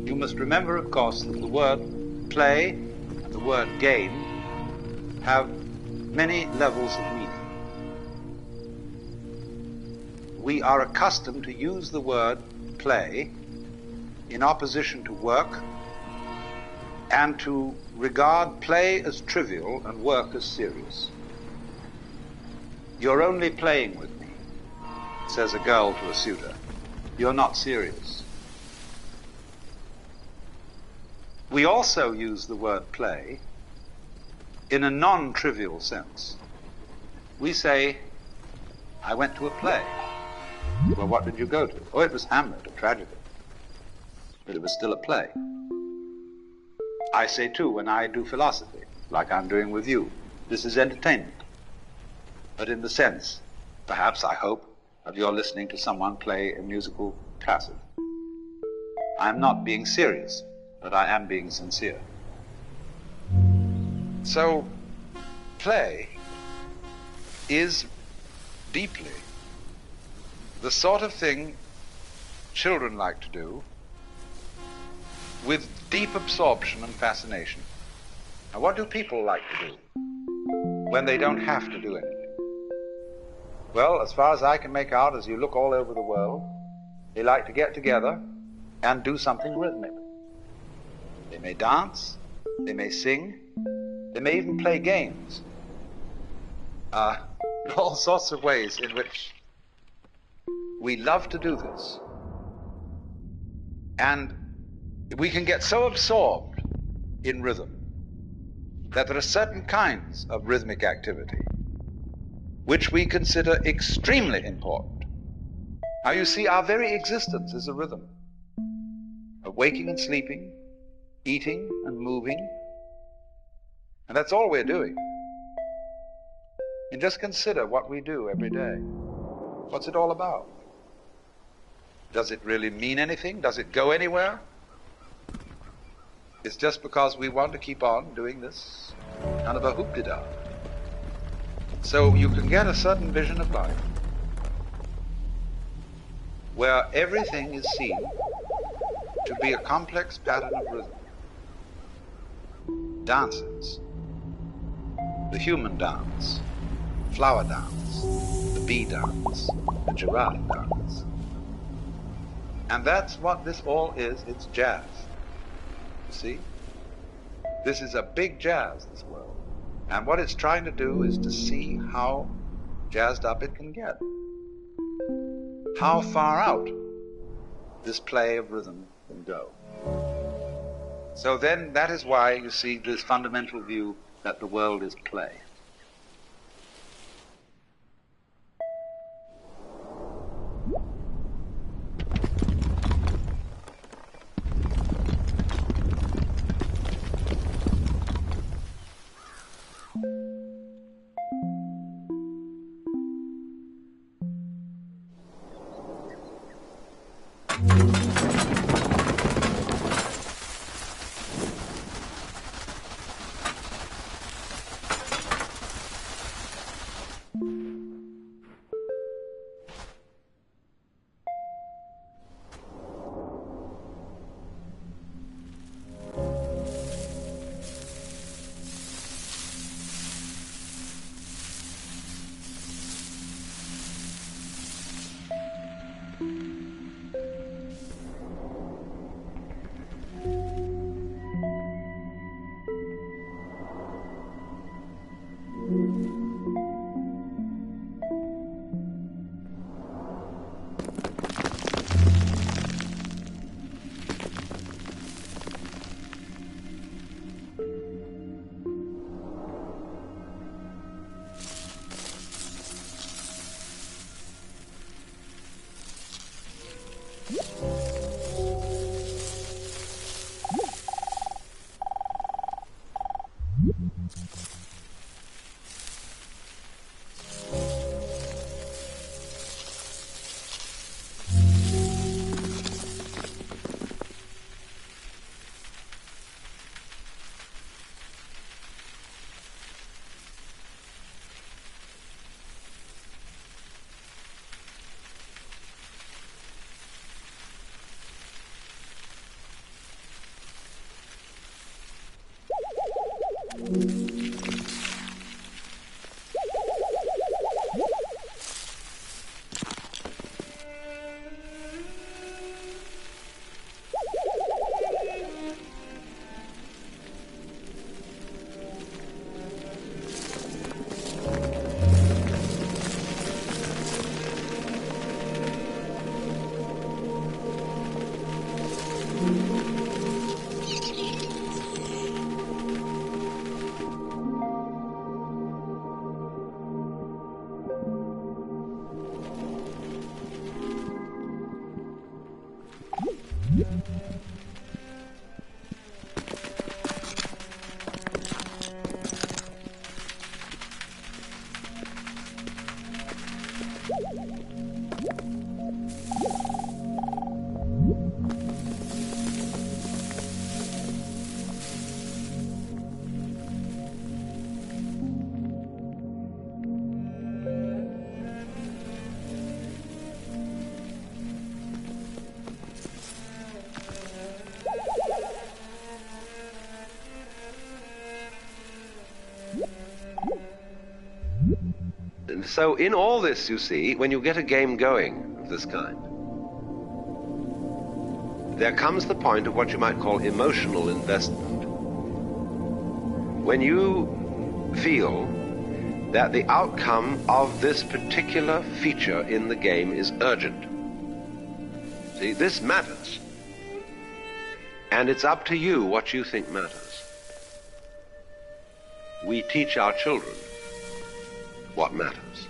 You must remember, of course, that the word play and the word game have many levels of meaning. We are accustomed to use the word play in opposition to work and to regard play as trivial and work as serious. "You're only playing with me," says a girl to a suitor. "You're not serious." We also use the word play in a non-trivial sense. We say, "I went to a play." Well, what did you go to? Oh, it was Hamlet, a tragedy. But it was still a play. I say too, when I do philosophy, like I'm doing with you, this is entertainment. But in the sense, perhaps, I hope, of you're listening to someone play a musical classic. I'm not being serious, but I am being sincere. So, play is deeply the sort of thing children like to do with deep absorption and fascination. Now, what do people like to do when they don't have to do anything? Well, as far as I can make out, as you look all over the world, they like to get together and do something rhythmic. They may dance, they may sing, they may even play games. All sorts of ways in which we love to do this. And we can get so absorbed in rhythm that there are certain kinds of rhythmic activity which we consider extremely important. Now you see, our very existence is a rhythm of waking and sleeping, eating and moving, and that's all we're doing. And just consider what we do every day. What's it all about? Does it really mean anything? Does it go anywhere? It's just because we want to keep on doing this kind of a hoop-de-da. So you can get a certain vision of life where everything is seen to be a complex pattern of rhythm. Dances, the human dance, flower dance, the bee dance, the giraffe dance. And that's what this all is, it's jazz. You see? This is a big jazz, this world. And what it's trying to do is to see how jazzed up it can get. How far out this play of rhythm can go. So then that is why you see this fundamental view that the world is play. So in all this, you see, when you get a game going of this kind, there comes the point of what you might call emotional investment. When you feel that the outcome of this particular feature in the game is urgent. See, this matters. And it's up to you what you think matters. We teach our children what matters,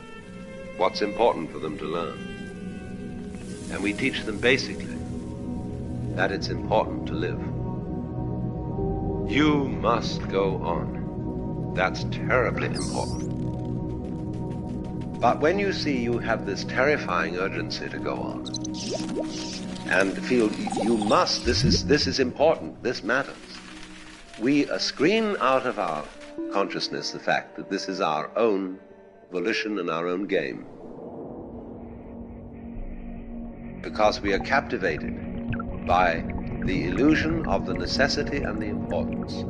what's important for them to learn. And we teach them basically that it's important to live. You must go on. That's terribly important. But when you see you have this terrifying urgency to go on and feel you must, this is important, this matters, we screen out of our consciousness the fact that this is our own volition and our own game. because we are captivated by the illusion of the necessity and the importance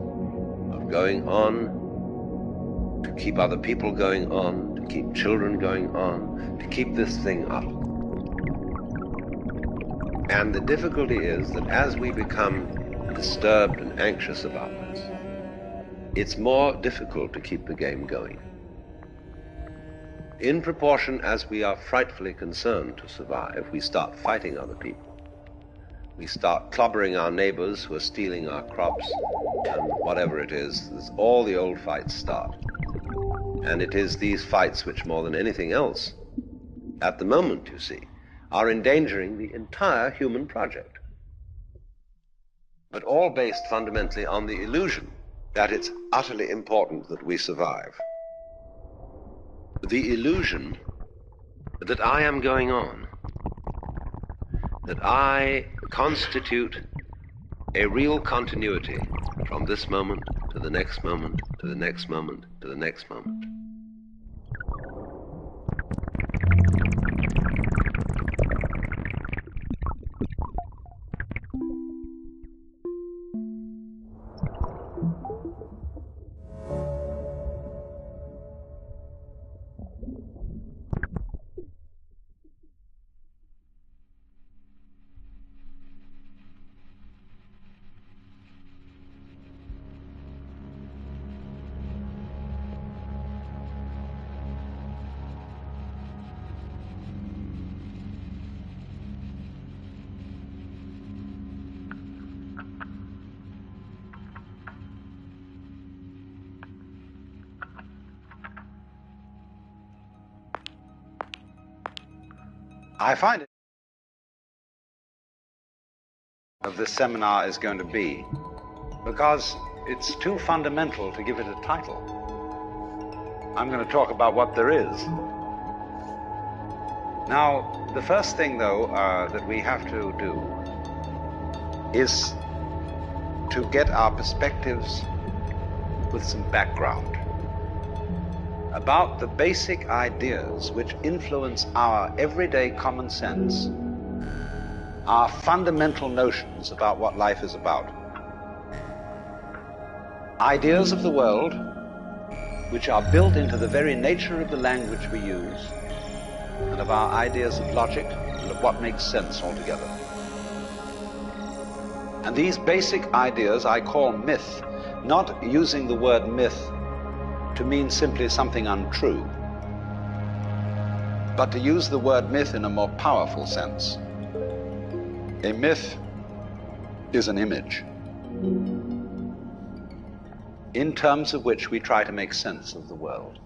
of going on, to keep other people going on, to keep children going on, to keep this thing up. And the difficulty is that as we become disturbed and anxious about this, it's more difficult to keep the game going. In proportion as we are frightfully concerned to survive, we start fighting other people. We start clobbering our neighbors who are stealing our crops, and whatever it is, all the old fights start. And it is these fights which, more than anything else, at the moment, you see, are endangering the entire human project. But all based fundamentally on the illusion that it's utterly important that we survive. The illusion that I am going on, that I constitute a real continuity from this moment to the next moment, to the next moment, to the next moment. I find it of this seminar is going to be because it's too fundamental to give it a title. I'm going to talk about what there is. Now, the first thing, though, that we have to do is to get our perspectives with some background about the basic ideas which influence our everyday common sense, our fundamental notions about what life is about. Ideas of the world which are built into the very nature of the language we use and of our ideas of logic and of what makes sense altogether. And these basic ideas I call myth, not using the word myth to mean simply something untrue, but to use the word myth in a more powerful sense. A myth is an image in terms of which we try to make sense of the world.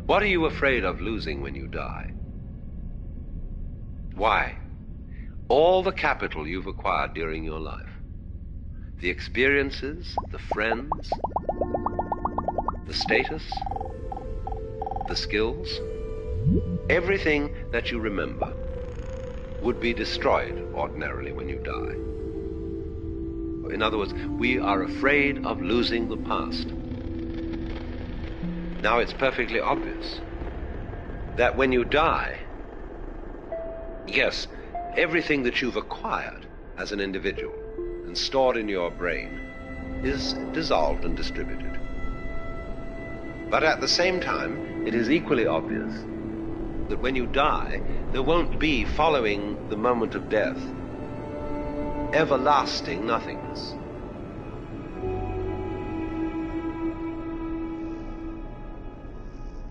What are you afraid of losing when you die? Why? All the capital you've acquired during your life, the experiences, the friends, the status, the skills, everything that you remember would be destroyed ordinarily when you die. In other words, we are afraid of losing the past. Now it's perfectly obvious that when you die, yes, everything that you've acquired as an individual and stored in your brain is dissolved and distributed. But at the same time, it is equally obvious that when you die, there won't be, following the moment of death, everlasting nothingness.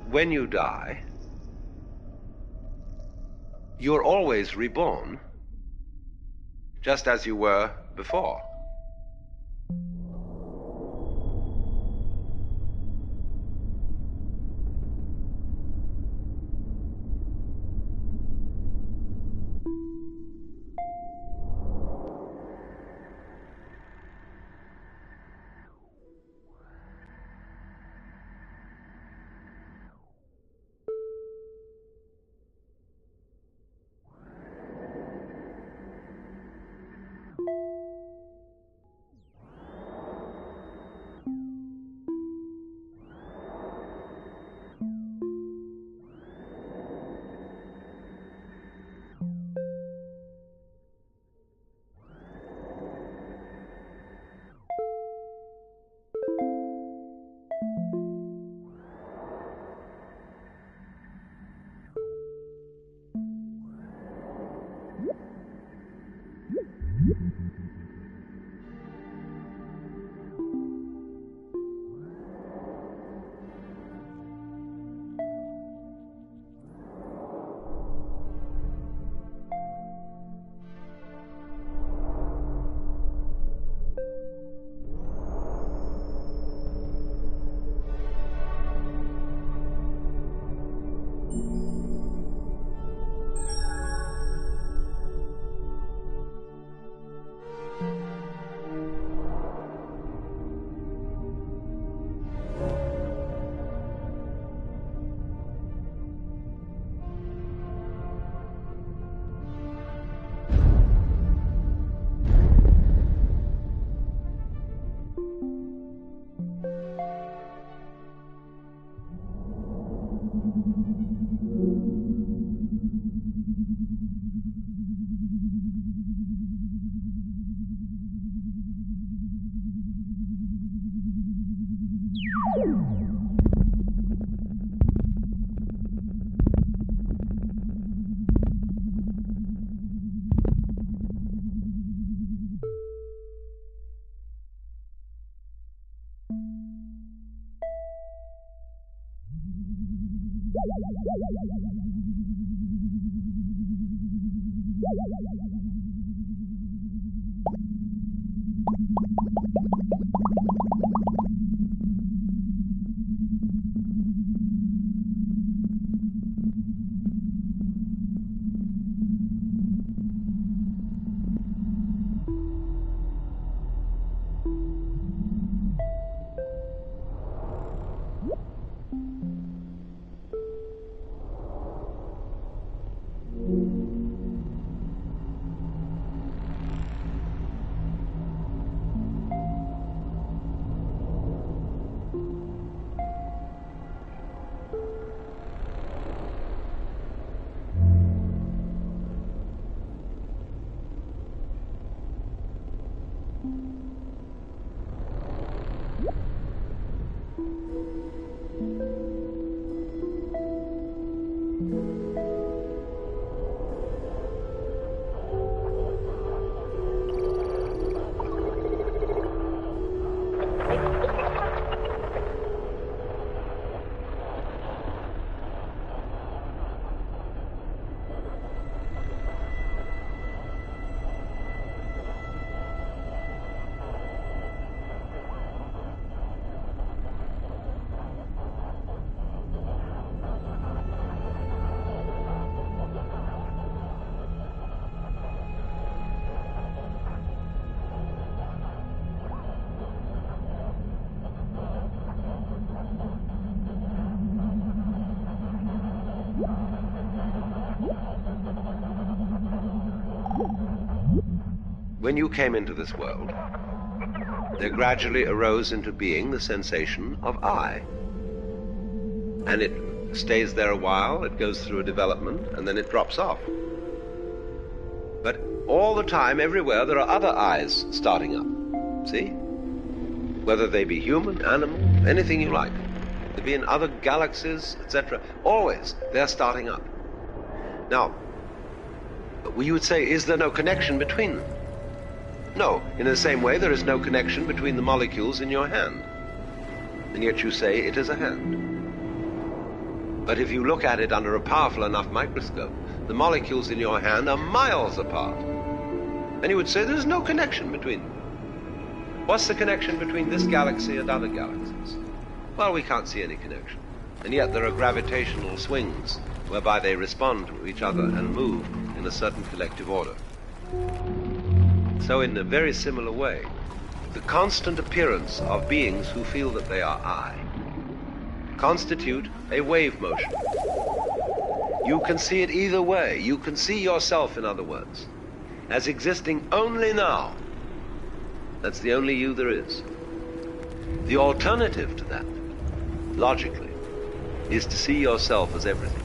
When you die, you're always reborn, just as you were before. when you came into this world, there gradually arose into being the sensation of I. And it stays there a while, it goes through a development, and then it drops off. But all the time, everywhere, there are other I's starting up. See? Whether they be human, animal, anything you like. They be in other galaxies, etc. Always, they're starting up. Now, you would say, is there no connection between them? No, in the same way there is no connection between the molecules in your hand. And yet you say it is a hand. But if you look at it under a powerful enough microscope, the molecules in your hand are miles apart. And you would say there's no connection between them. What's the connection between this galaxy and other galaxies? Well, we can't see any connection. And yet there are gravitational swings whereby they respond to each other and move in a certain collective order. So in a very similar way, the constant appearance of beings who feel that they are I constitute a wave motion. You can see it either way. You can see yourself, in other words, as existing only now. That's the only you there is. The alternative to that, logically, is to see yourself as everything.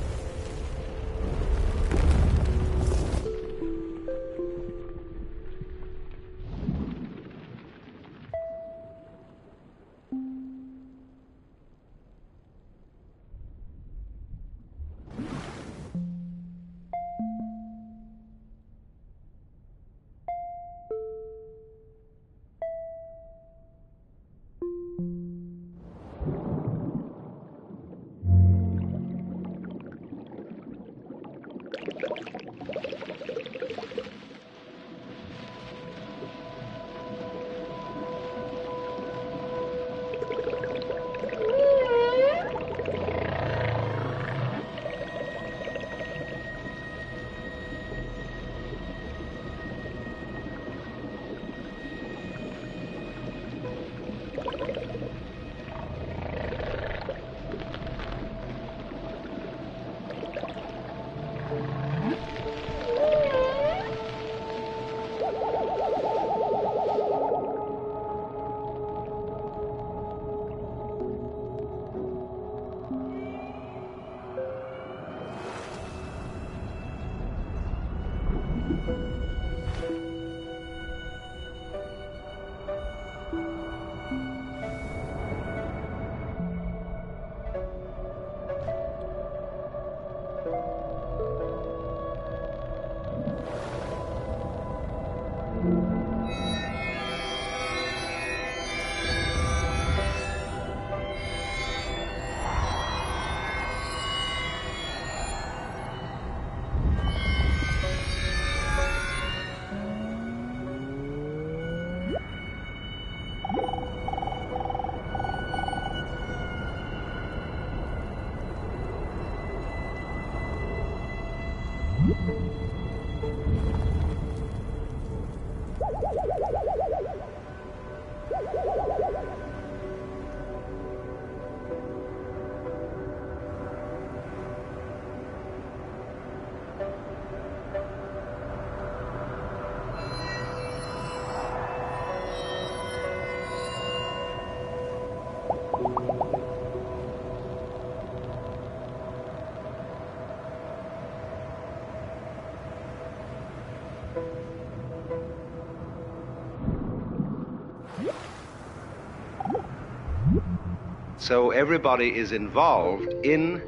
So everybody is involved in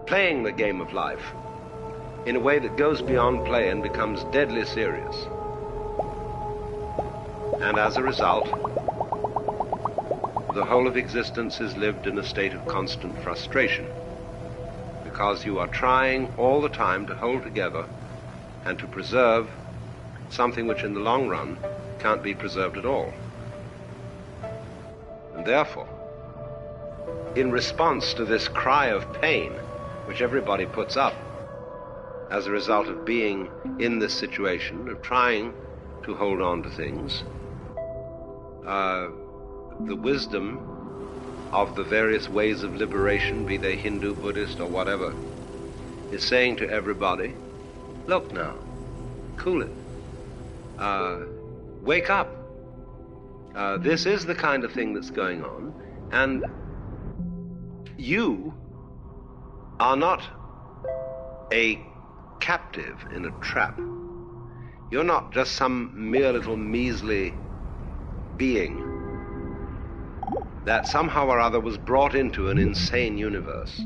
playing the game of life in a way that goes beyond play and becomes deadly serious. And as a result, the whole of existence is lived in a state of constant frustration, because you are trying all the time to hold together and to preserve something which in the long run can't be preserved at all. And therefore, in response to this cry of pain, which everybody puts up as a result of being in this situation, of trying to hold on to things, the wisdom of the various ways of liberation, be they Hindu, Buddhist, or whatever, is saying to everybody, look now, cool it. wake up. This is the kind of thing that's going on, and you are not a captive in a trap. You're not just some mere little measly being that somehow or other was brought into an insane universe.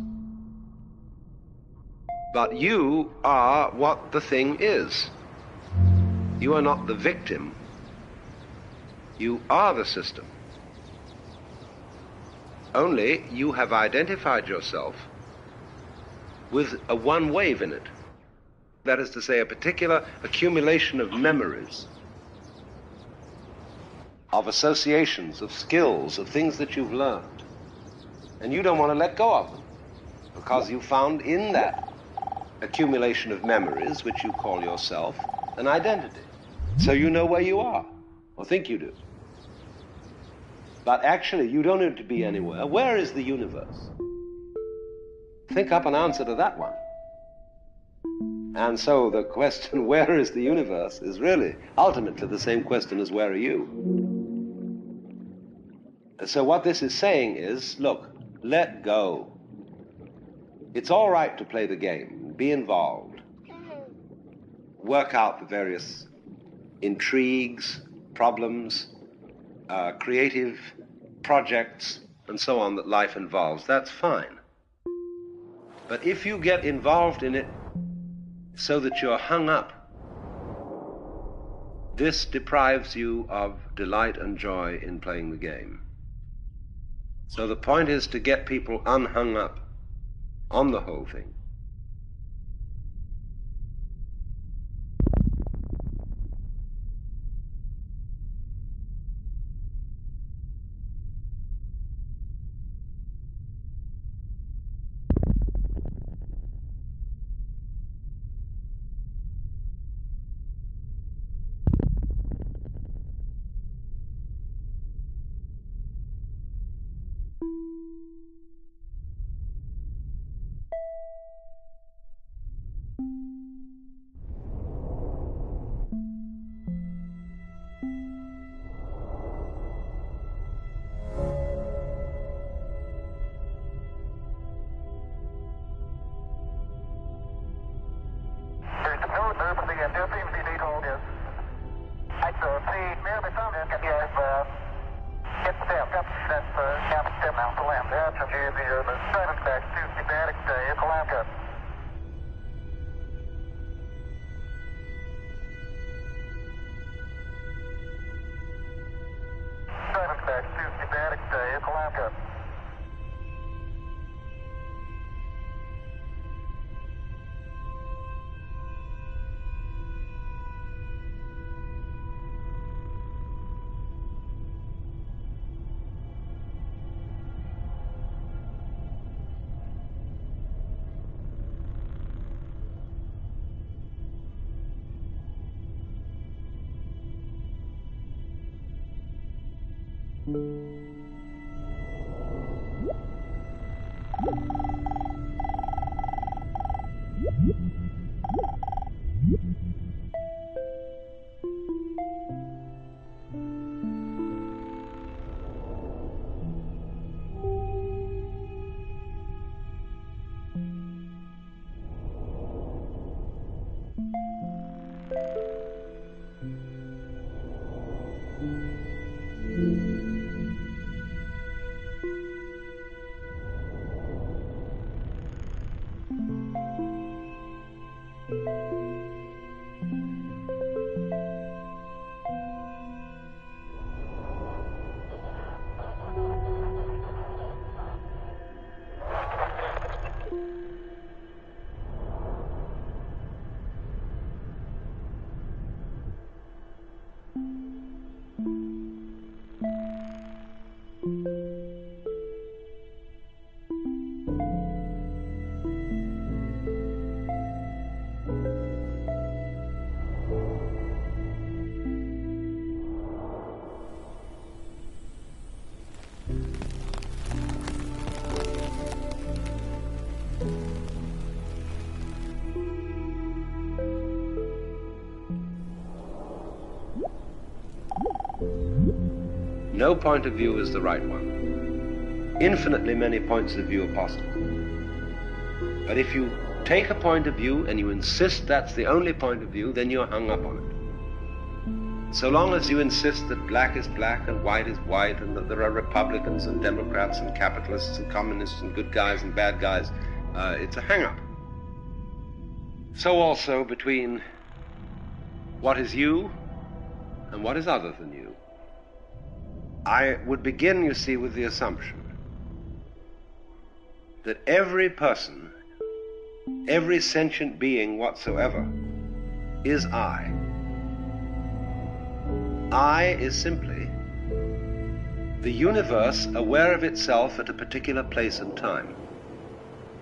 But you are what the thing is. You are not the victim. You are the system. Only you have identified yourself with a one wave in it. That is to say, a particular accumulation of memories, of associations, of skills, of things that you've learned. And you don't want to let go of them, because you found in that accumulation of memories, which you call yourself, an identity. So you know where you are, or think you do. But actually, you don't need to be anywhere. Where is the universe? Think up an answer to that one. And so the question, where is the universe, is really ultimately the same question as where are you? So what this is saying is, look, let go. It's all right to play the game, be involved, work out the various intrigues, problems, creative projects, and so on that life involves. That's fine. But if you get involved in it so that you're hung up, this deprives you of delight and joy in playing the game. So the point is to get people unhung up on the whole thing. No point of view is the right one. Infinitely many points of view are possible. But if you take a point of view and you insist that's the only point of view, then you're hung up on it. So long as you insist that black is black and white is white and that there are Republicans and Democrats and capitalists and communists and good guys and bad guys, it's a hang-up. So also between what is you and what is other than you. I would begin, you see, with the assumption that every person, every sentient being whatsoever, is I. I is simply the universe aware of itself at a particular place and time.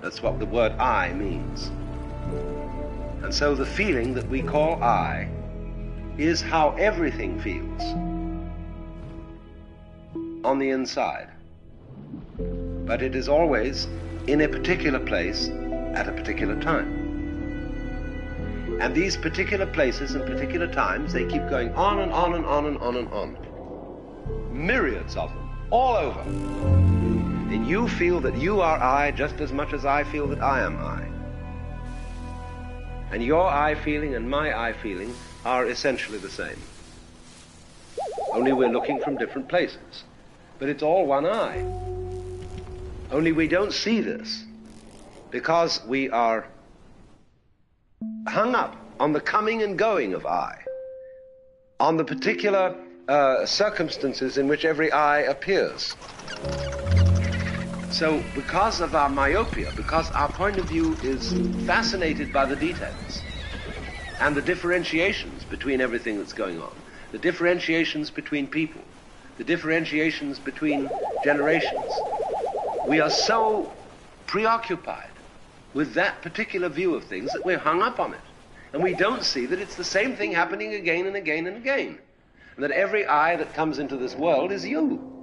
That's what the word I means. And so the feeling that we call I is how everything feels on the inside. But it is always in a particular place at a particular time. And these particular places and particular times, they keep going on and on and on and on and on. Myriads of them, all over. And you feel that you are I just as much as I feel that I am I. And your I feeling and my I feeling are essentially the same. Only we're looking from different places. But it's all one I. Only we don't see this because we are hung up on the coming and going of I, on the particular circumstances in which every I appears. So because of our myopia, because our point of view is fascinated by the details and the differentiations between everything that's going on, the differentiations between people, the differentiations between generations, we are so preoccupied with that particular view of things that we're hung up on it. And we don't see that it's the same thing happening again and again and again. And that every I that comes into this world is you.